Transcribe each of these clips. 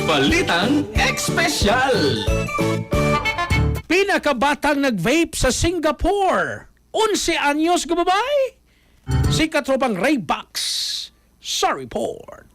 Balitang Espesyal. Pinakabatang nag-vape sa Singapore. 11 anyos ka babay? Si katropang Raybox sa report.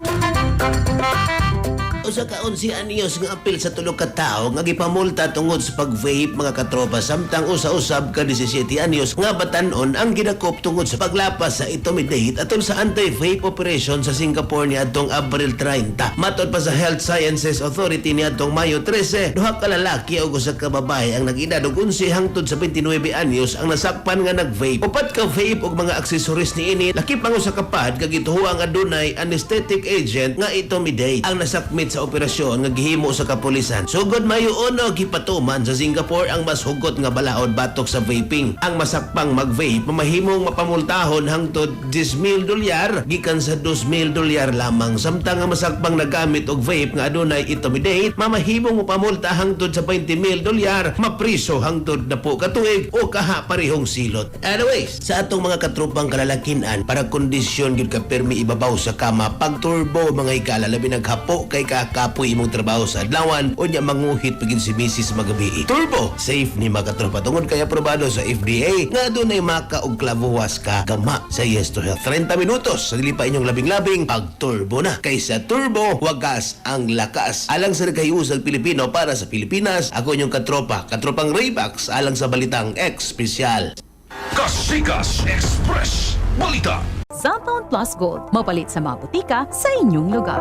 Usa ka 11 anyos nga apil sa tulo ka tawo nga gipamulta tungod sa pag-vape mga katropa samtang usa-usab ka 17 anyos nga batan-on ang ginakop tungod sa paglapas sa itomidate atol sa anti-vape operation sa Singapore niadtong Abril 30. Matod pa sa Health Sciences Authority niadtong Mayo 13, duha ka lalaki ug usa ka babae ang nag-edad og 11 hangtod sa 29 anyos ang nasakpan nga nag-vape. Upat ka vape ug mga aksesoris niini lakip ang usa ka pad kag gituhuan nga adunay anesthetic agent nga itomidate ang nasakmit sa operasyon nga gihimo sa kapulisan. Sugod Mayo 1 gipatuman sa Singapore ang mas hugot nga balaod batok sa vaping. Ang masakpang mag-vape mamahimong mapamultahon hangtod $10,000 gikan sa $2,000 lamang samtang ang masakpang nagamit og vape nga adunay itomidate mamahimong mapamulta hangtod sa $20,000 mapriso hangtod 10 ka tuig o kaha parehong silot. Anyways, sa atong mga katropang kalalakinan para kondisyon gyud ka permi ibabaw sa kama pag turbo mga ikala labi naghapo kay kapoy imong trabaho sa adlawan o nya manguhit pagin si Mrs. magabi. Turbo safe ni mga katropa tungod kay aprobado sa FDA nga adunay maka og klavuwas ka gama sa Yes to Health. 30 minutos sa dili pa inyong labing-labing pag turbo na kaysa turbo wagas ang lakas. Alang sa nagkayusag Pilipino para sa Pilipinas, ako inyong katropang Raybox alang sa Balitang Espesyal. Kasikas Express Balita. Cellphone Plus Gold. Mapalit sa mga butika sa inyong lugar.